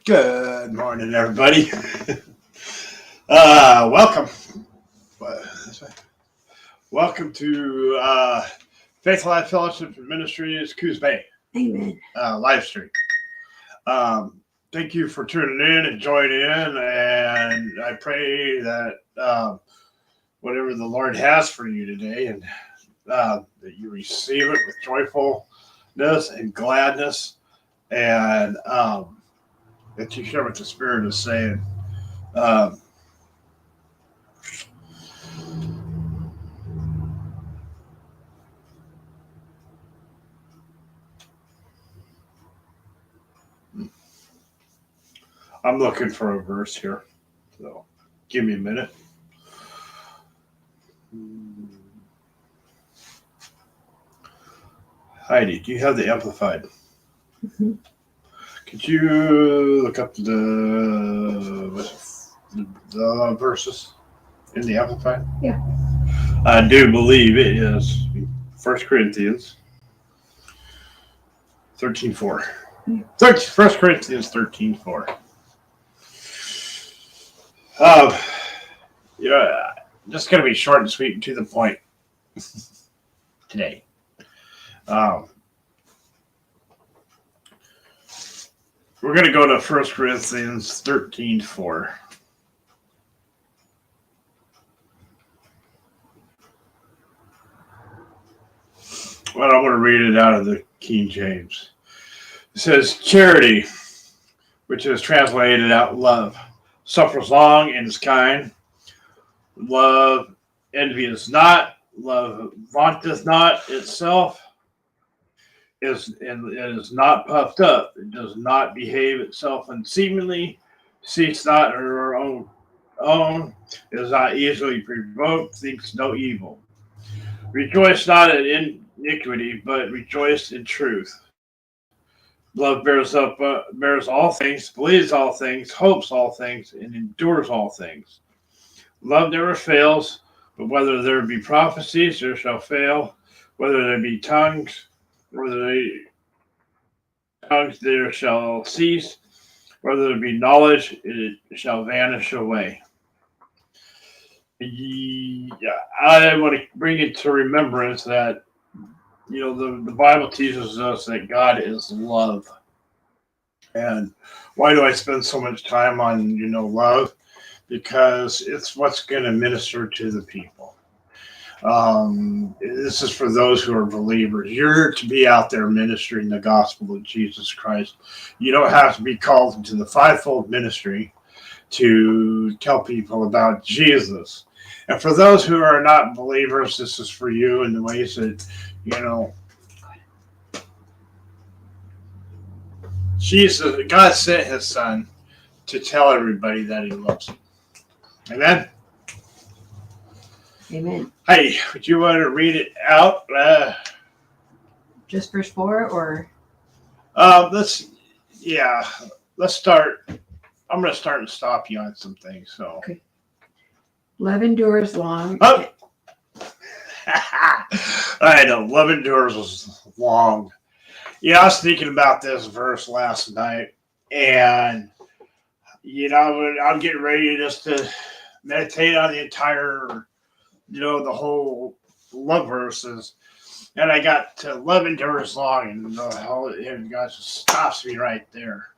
Good morning, everybody. Welcome. This way. Welcome to Faith Life Fellowship and Ministries, Coos Amen. Live stream. Thank you for tuning in and joining in, and I pray that whatever the Lord has for you today, and that you receive it with joyfulness and gladness, and that you share what the Spirit is saying. Um, I'm looking for a verse here, so give me a minute. Heidi, do you have the Amplified? Mm-hmm. Could you look up the verses in the Amplified? Yeah. I do believe it is 1 Corinthians 13:4. 1 Corinthians 13:4. Just going to be short and sweet and to the point today. We're going to go to 1 Corinthians 13:4. Well, I'm going to read it out of the King James. It says, charity, which is translated out love, suffers long and is kind. Love envieth not. Love vaunteth not itself. It is not puffed up. It does not behave itself unseemly. Seeks not her own. Is not easily provoked. Thinks no evil. Rejoice not in iniquity, but rejoice in truth. Love bears all things, believes all things, hopes all things, and endures all things. Love never fails, but whether there be prophecies, there shall fail. Whether there be tongues, there shall cease. Whether there be knowledge, it shall vanish away. Yeah, I want to bring it to remembrance that the Bible teaches us that God is love. And why do I spend so much time on love? Because it's what's going to minister to the people. This is for those who are believers. You're to be out there ministering the gospel of Jesus Christ. You don't have to be called into the fivefold ministry to tell people about Jesus. And for those who are not believers, this is for you in the ways that, Jesus, God sent his son to tell everybody that he loves them. Amen? Amen. Hey, would you want to read it out? Just verse 4 or? Let's start. I'm going to start and stop you on some things. So. Okay. Love endures long. Oh. I know. Love endures was long. I was thinking about this verse last night, and I'm getting ready just to meditate on the entire, the whole love verses, and I got to love endures long, and God just stops me right there.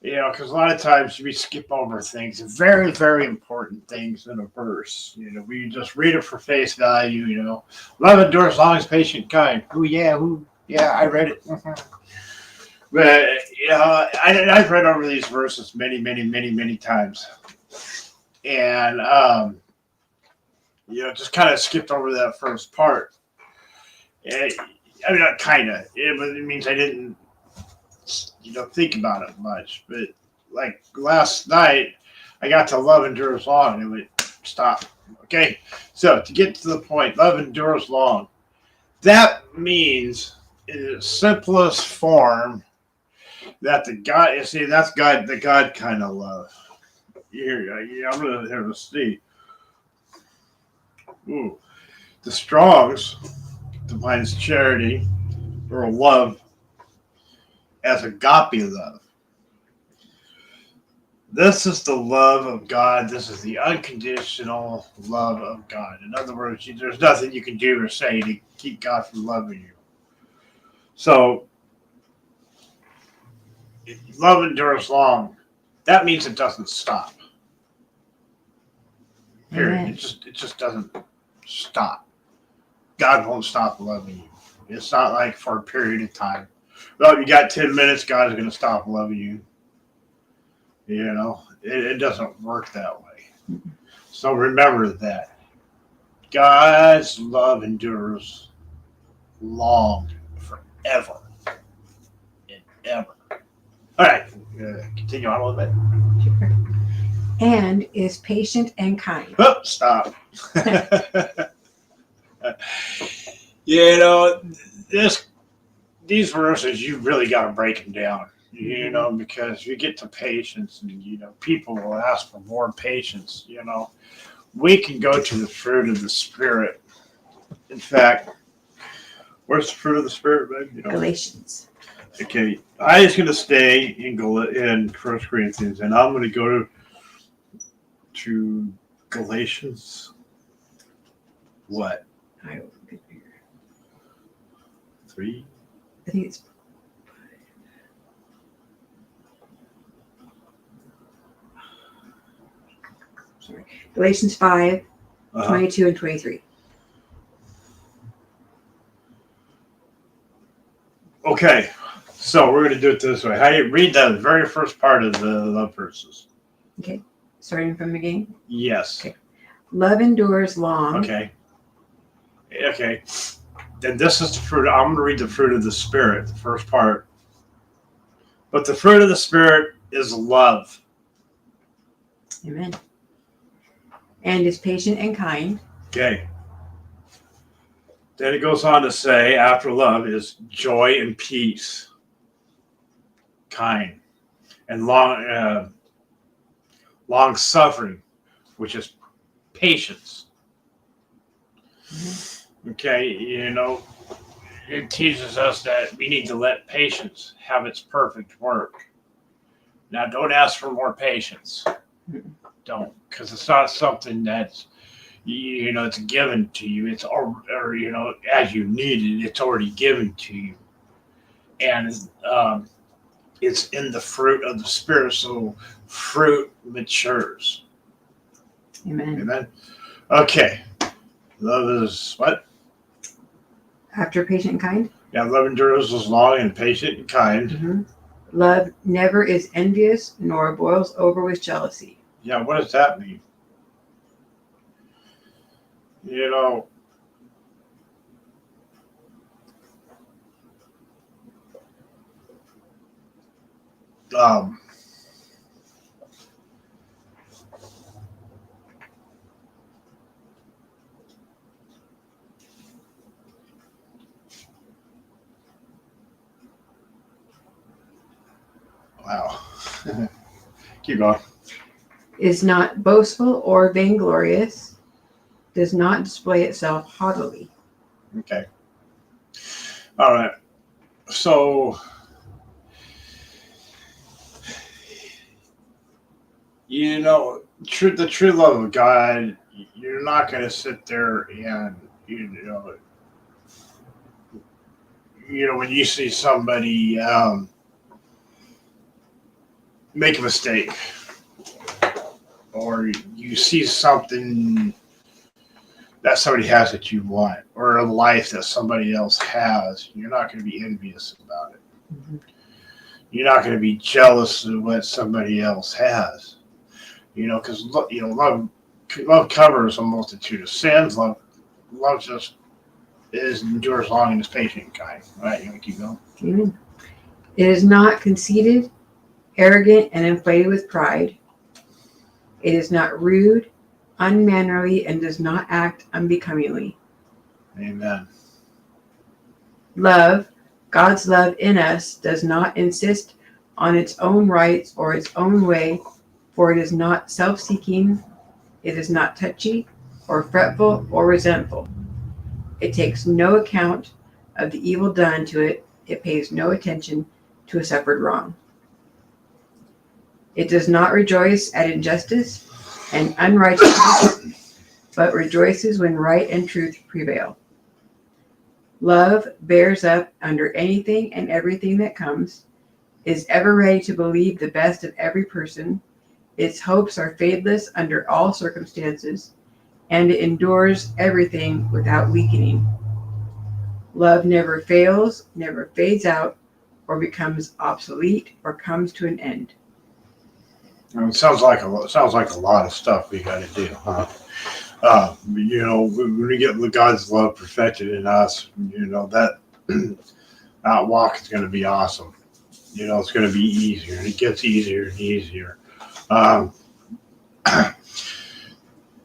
Because a lot of times we skip over things, very, very important things in a verse. We just read it for face value. Love endures long, is patient, kind. Yeah, I read it. But I've read over these verses many, many, many, many times, and just kind of skipped over that first part. Not kind of. It means I didn't, think about it much. But like last night, I got to love endures long, and it would stop. Okay, so to get to the point, love endures long. That means, in its simplest form, that the God, that's God, the God kind of love. I'm going to see. Ooh. The Strong's defines charity or love as agape love. This is the love of God. This is the unconditional love of God. In other words, there's nothing you can do or say to keep God from loving you. So, love endures long. That means it doesn't stop. Period. Amen. It just doesn't stop. God won't stop loving you. It's not like for a period of time. Well, you got 10 minutes, God's going to stop loving you. You know, it doesn't work that way. So remember that. God's love endures long, forever, and ever. All right, continue on a little bit. Sure. And is patient and kind. Oh, stop. You know, these verses, you really got to break them down. You know, because you get to patience, and people will ask for more patience. We can go to the fruit of the Spirit. In fact, where's the fruit of the Spirit, babe? Galatians. Okay, I was going to stay in 1 Corinthians, and I'm going to go to Galatians. What? I don't think 3? I think it's sorry. Galatians 5, 22 and 23. Okay, so we're going to do it this way. How do you read the very first part of the love verses? Okay, starting from the beginning. Yes. Okay. Love endures long. Okay. Then this is the fruit. I'm going to read the fruit of the Spirit, the first part. But the fruit of the Spirit is love. Amen. And is patient and kind. Okay. Then it goes on to say, after love is joy and peace, kind, and long suffering, which is patience. Okay, it teaches us that we need to let patience have its perfect work. Now, don't ask for more patience. Don't, because it's not something that's, it's given to you. It's, as you need it, it's already given to you. And it's in the fruit of the Spirit, so fruit matures. Amen. Amen. Okay. Love is what? After patient and kind. Yeah, love endures is long and patient and kind. Mm-hmm. Love never is envious nor boils over with jealousy. Yeah, what does that mean? Um, wow. Keep going. Is not boastful or vainglorious. Does not display itself haughtily. Okay. All right. So, the true love of God, you're not going to sit there and, when you see somebody make a mistake, or you see something that somebody has that you want, or a life that somebody else has, you're not going to be envious about it. Mm-hmm. You're not going to be jealous of what somebody else has. Because love covers a multitude of sins. Love just endures long and is patient and kind. All right, you want to keep going? Amen. It is not conceited, arrogant, and inflated with pride. It is not rude, unmannerly, and does not act unbecomingly. Amen. Love, God's love in us, does not insist on its own rights or its own way, for it is not self-seeking, it is not touchy, or fretful, or resentful. It takes no account of the evil done to it. It pays no attention to a suffered wrong. It does not rejoice at injustice and unrighteousness, but rejoices when right and truth prevail. Love bears up under anything and everything that comes, is ever ready to believe the best of every person. Its hopes are fadeless under all circumstances, and it endures everything without weakening. Love never fails, never fades out, or becomes obsolete, or comes to an end. It sounds like a lot of stuff we got to do, huh? When we get God's love perfected in us, that that walk is going to be awesome. It's going to be easier, and it gets easier and easier.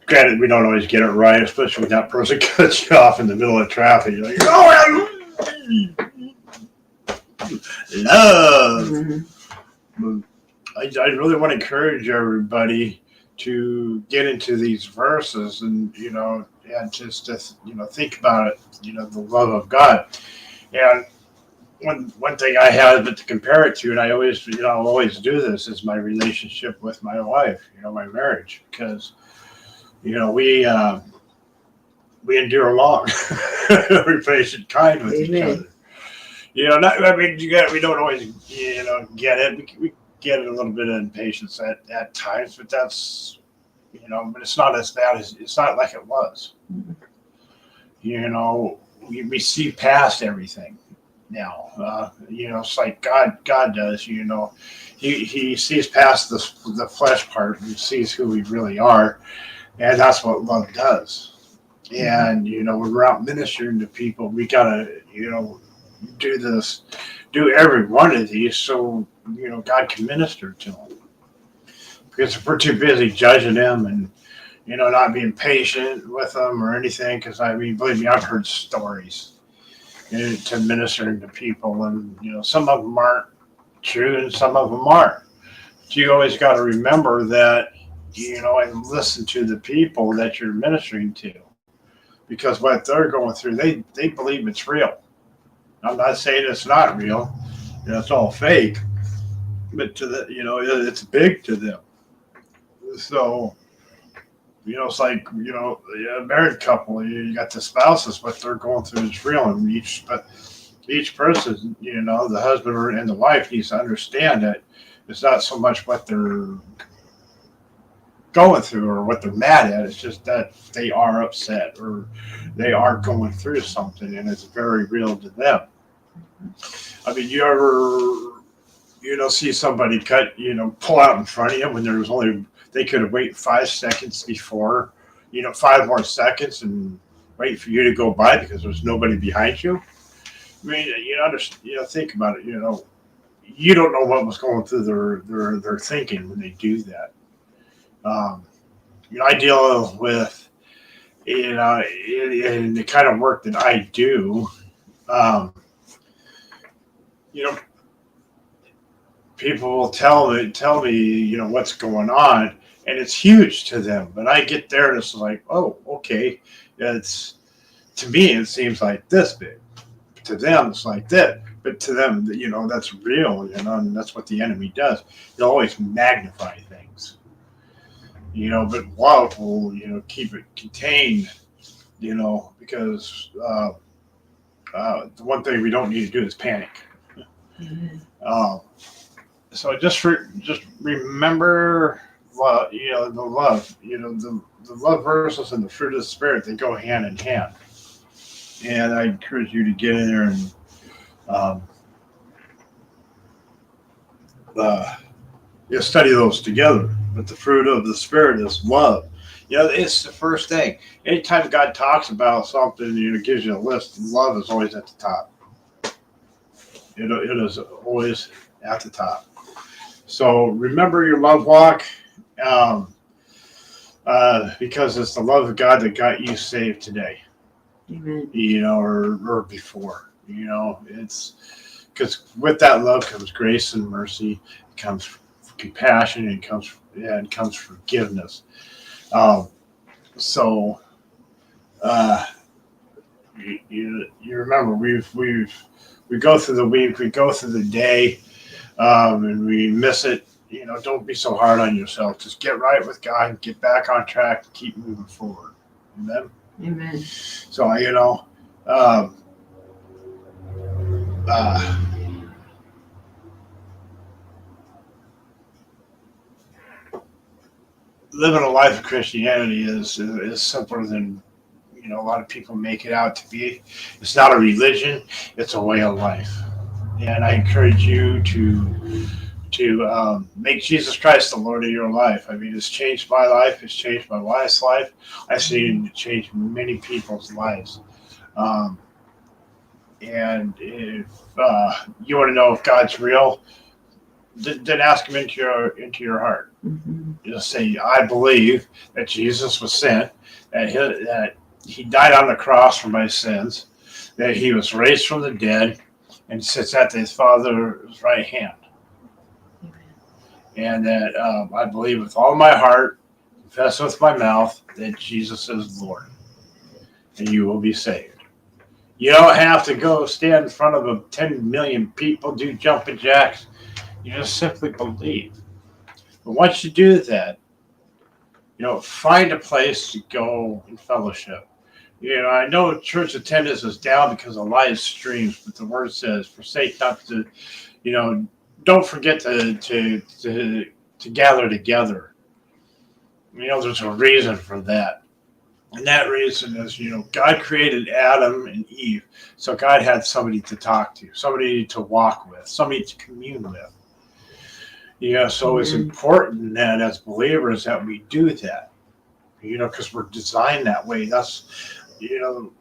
Granted, we don't always get it right, especially when that person cuts you off in the middle of traffic. You're like, oh, love. Mm-hmm. I really want to encourage everybody to get into these verses and just to think about it, the love of God. And one thing I have to compare it to, and I always do this, is my relationship with my wife, my marriage, because we endure long. We're patient, kind with each other. We don't always get it. We get a little bit of impatience at times, but that's but it's not as bad as it's not like it was. We see past everything now. It's like God does. He sees past the flesh part and sees who we really are, and that's what love does. And when we're out ministering to people, we gotta do every one of these so God can minister to them. Because if we're too busy judging them and not being patient with them or anything, because believe me, I've heard stories to ministering to people, and some of them aren't true and some of them are. But you always got to remember that and listen to the people that you're ministering to, because what they're going through, they believe it's real. I'm not saying it's not real, it's all fake, but to it's big to them. So it's like a married couple, you got the spouses, what they're going through is real, and each person, the husband and the wife needs to understand that it's not so much what they're going through or what they're mad at. It's just that they are upset or they are going through something, and it's very real to them. You ever see somebody pull out in front of you when they could have waited 5 seconds before, 5 more seconds and wait for you to go by because there's nobody behind you. Think about it. You don't know what was going through their thinking when they do that. I deal with, in the kind of work that I do, people will tell me, what's going on, and it's huge to them. But I get there and it's like, oh, okay, to me it seems like this big. To them, it's like that. But to them, that's real, and that's what the enemy does. They always magnify things. But love will, keep it contained, because the one thing we don't need to do is panic. Mm-hmm. So just remember, the love, the love verses and the fruit of the Spirit, they go hand in hand. And I encourage you to get in there and study those together. But the fruit of the Spirit is love. It's the first thing. Anytime God talks about something, gives you a list, love is always at the top. It is always at the top. So remember your love walk, because it's the love of God that got you saved today. Amen. Or before. It's because with that love comes grace and mercy, comes compassion, and comes forgiveness. So you remember we go through the week, we go through the day, and we miss it, don't be so hard on yourself. Just get right with God, get back on track, and keep moving forward. Amen. Amen. So, um, uh, living a life of Christianity is simpler than a lot of people make it out to be. It's not a religion; it's a way of life. And I encourage you to make Jesus Christ the Lord of your life. I mean, it's changed my life. It's changed my wife's life. I've seen it change many people's lives. Um, and if you want to know if God's real, then ask Him into your heart. Mm-hmm. Just say, I believe that Jesus was sent, that He died on the cross for my sins, that He was raised from the dead, and sits at His Father's right hand. And that I believe with all my heart, confess with my mouth that Jesus is Lord, and you will be saved. You don't have to go stand in front of 10 million people, do jumping jacks. You just simply believe. But once you do that, find a place to go and fellowship. I know church attendance is down because of live streams, but the word says, forsake not to, don't forget to gather together. There's a reason for that. And that reason is, God created Adam and Eve. So God had somebody to talk to, somebody to walk with, somebody to commune with. So it's important that as believers that we do that, because we're designed that way. That's,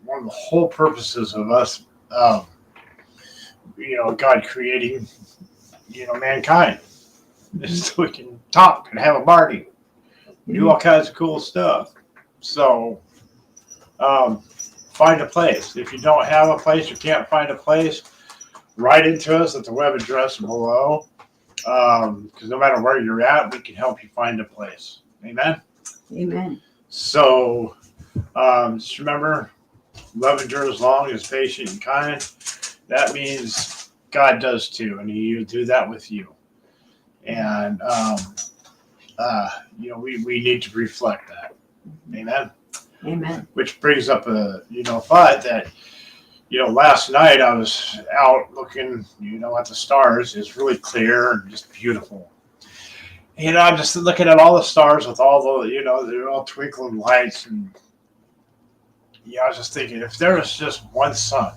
one of the whole purposes of us, God creating, mankind. So we can talk and have a party, do all kinds of cool stuff. So find a place. If you don't have a place, you can't find a place, write into us at the web address below. Because no matter where you're at, we can help you find a place. Amen? Amen. So just remember, love endures long, is patient and kind. That means God does too, and He'll do that with you. And we need to reflect that. Amen. Amen. Which brings up a thought that last night I was out looking at the stars. It's really clear and just beautiful. I'm just looking at all the stars with all the they're all twinkling lights, and I was just thinking, if there was just one sun,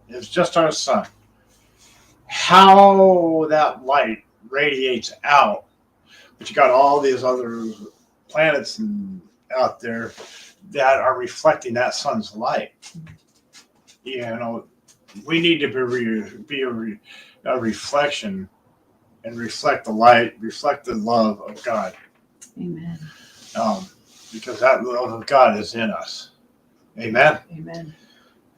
it's just our sun, how that light radiates out. But you got all these other planets out there that are reflecting that sun's light. We need to be a reflection and reflect the light, reflect the love of God. Amen. Because that love of God is in us. Amen. Amen.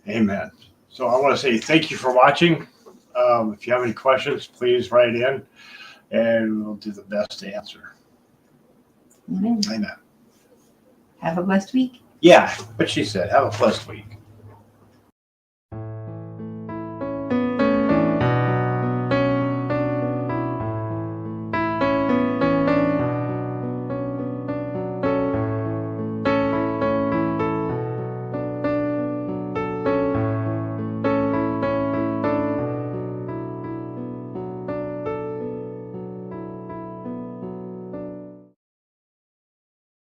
Amen. So I want to say thank you for watching. If you have any questions, please write in, and we'll do the best to answer. Amen. Amen. Have a blessed week. Yeah, what she said. Have a blessed week.